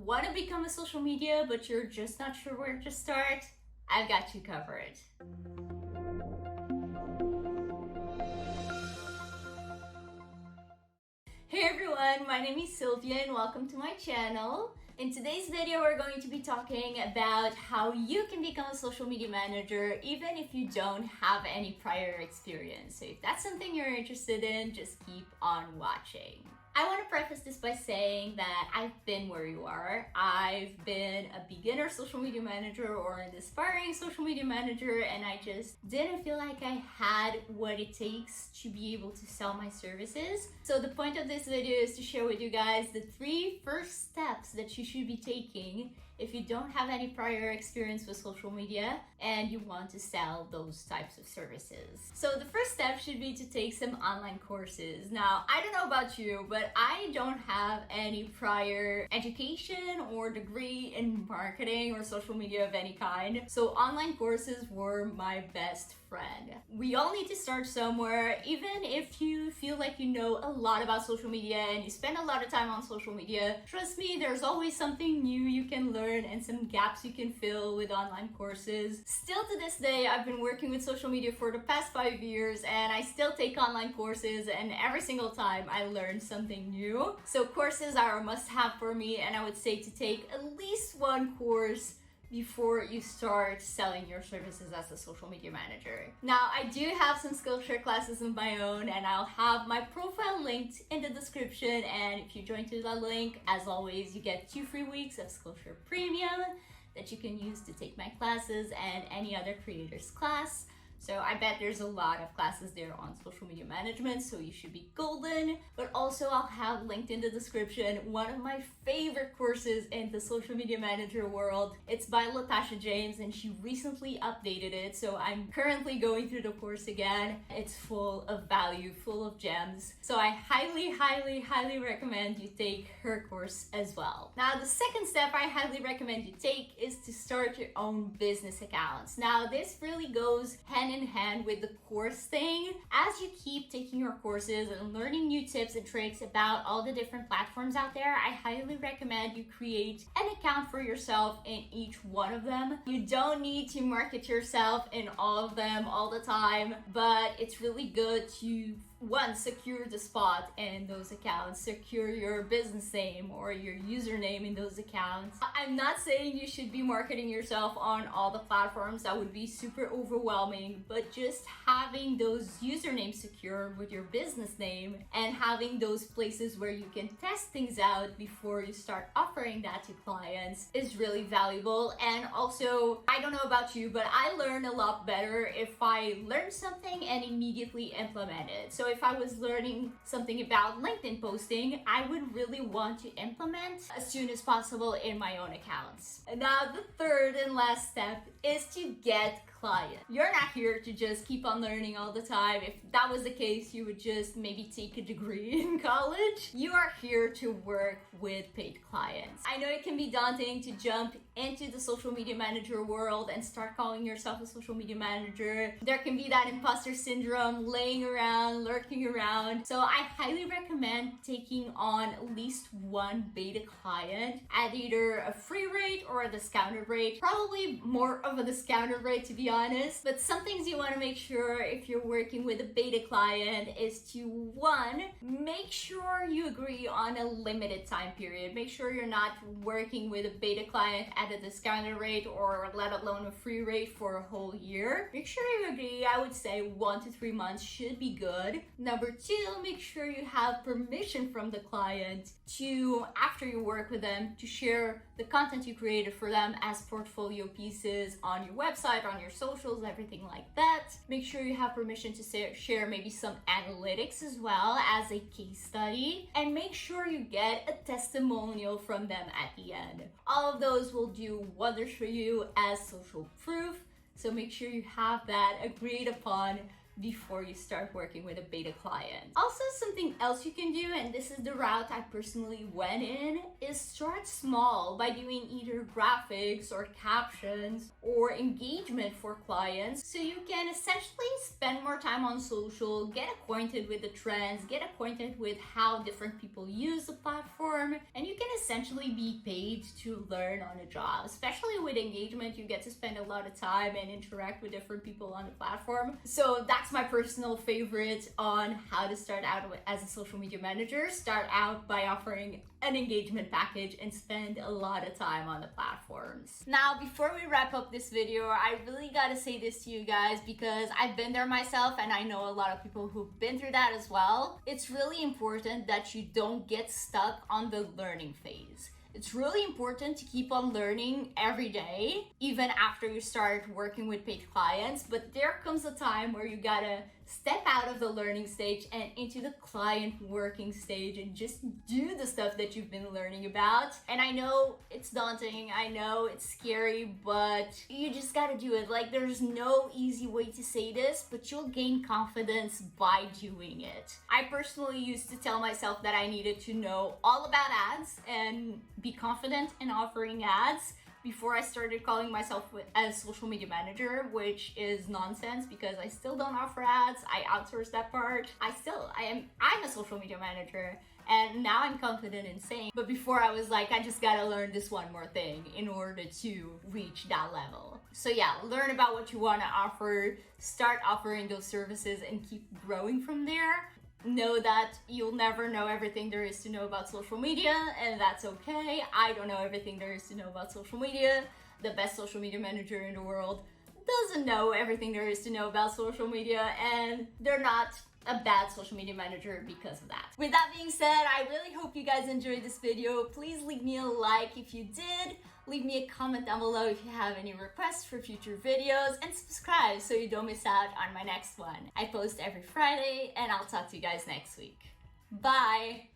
Want to become a social media, but you're just not sure where to start? I've got you covered. Hey everyone, my name is Sylvia and welcome to my channel. In today's video, we're going to be talking about how you can become a social media manager even if you don't have any prior experience. So if that's something you're interested in, just keep on watching. I want to preface this by saying that I've been where you are. I've been a beginner social media manager or an aspiring social media manager, and I just didn't feel like I had what it takes to be able to sell my services. So the point of this video is to share with you guys the 3 first steps that you should be taking if you don't have any prior experience with social media and you want to sell those types of services. So the first step should be to take some online courses. Now, I don't know about you, but I don't have any prior education or degree in marketing or social media of any kind. So online courses were my best friend. We all need to start somewhere. Even if you feel like you know a lot about social media and you spend a lot of time on social media, trust me, there's always something new you can learn and some gaps you can fill with online courses. Still to this day, I've been working with social media for the past 5 years and I still take online courses, and every single time I learn something new. So courses are a must-have for me, and I would say to take at least one course before you start selling your services as a social media manager. Now, I do have some Skillshare classes of my own, and I'll have my profile linked in the description. And if you join through that link, as always, you get 2 free weeks of Skillshare Premium that you can use to take my classes and any other creator's class. So I bet there's a lot of classes there on social media management, so you should be golden. But also I'll have linked in the description one of my favorite courses in the social media manager world. It's by Latasha James and she recently updated it. So I'm currently going through the course again. It's full of value, full of gems. So I highly recommend you take her course as well. Now, the second step I highly recommend you take is to start your own business accounts. Now, this really goes hand in hand with the course thing. As you keep taking your courses and learning new tips and tricks about all the different platforms out there, I highly recommend you create an account for yourself in each one of them. You don't need to market yourself in all of them all the time, but it's really good to secure the spot in those accounts, secure your business name or your username in those accounts. I'm not saying you should be marketing yourself on all the platforms. That would be super overwhelming, but just having those usernames secured with your business name and having those places where you can test things out before you start offering that to clients is really valuable. And also, I don't know about you, but I learn a lot better if I learn something and immediately implement it. So if I was learning something about LinkedIn posting, I would really want to implement as soon as possible in my own accounts. And now the third and last step is to get clients. You're not here to just keep on learning all the time. If that was the case, you would just maybe take a degree in college. You are here to work with paid clients. I know it can be daunting to jump into the social media manager world and start calling yourself a social media manager. There can be that imposter syndrome laying around, lurking around. So I highly recommend taking on at least one beta client at either a free rate or a discounted rate. Probably more of a discounted rate, to be honest. But some things you want to make sure if you're working with a beta client is to, 1, make sure you agree on a limited time period. Make sure you're not working with a beta client at a discounted rate or let alone a free rate for a whole year. Make sure you agree. I would say 1 to 3 months should be good. Number 2, make sure you have permission from the client to, after you work with them, to share the content you created for them as portfolio pieces on your website, on your socials, everything like that. Make sure you have permission to share maybe some analytics as well as a case study, and make sure you get a testimonial from them at the end. All of those will do wonders for you as social proof. So make sure you have that agreed upon before you start working with a beta client. Also, something else you can do, and this is the route I personally went in, is start small by doing either graphics or captions or engagement for clients, so you can essentially spend more time on social, get acquainted with the trends, get acquainted with how different people use the platform, and you can essentially be paid to learn on a job. Especially with engagement, you get to spend a lot of time and interact with different people on the platform. So that's my personal favorite on how to start out as a social media manager. Start out by offering an engagement package and spend a lot of time on the platforms. Now, before we wrap up this video, I really gotta say this to you guys because I've been there myself and I know a lot of people who've been through that as well. It's really important that you don't get stuck on the learning phase. It's really important to keep on learning every day, even after you start working with paid clients. But there comes a time where you gotta step out of the learning stage and into the client working stage and just do the stuff that you've been learning about. And I know it's daunting, I know it's scary, but you just gotta do it. Like, there's no easy way to say this, but you'll gain confidence by doing it. I personally used to tell myself that I needed to know all about ads and be confident in offering ads before I started calling myself a social media manager, which is nonsense because I still don't offer ads. I outsource that part. I'm a social media manager, and now I'm confident in saying, but before I was like, I just gotta learn this one more thing in order to reach that level. So yeah, learn about what you wanna offer, start offering those services and keep growing from there. Know that you'll never know everything there is to know about social media, and that's okay. I don't know everything there is to know about social media. The best social media manager in the world doesn't know everything there is to know about social media, and they're not a bad social media manager because of that. With that being said, I really hope you guys enjoyed this video. Please leave me a like if you did. Leave me a comment down below if you have any requests for future videos, and subscribe so you don't miss out on my next one. I post every Friday, and I'll talk to you guys next week. Bye!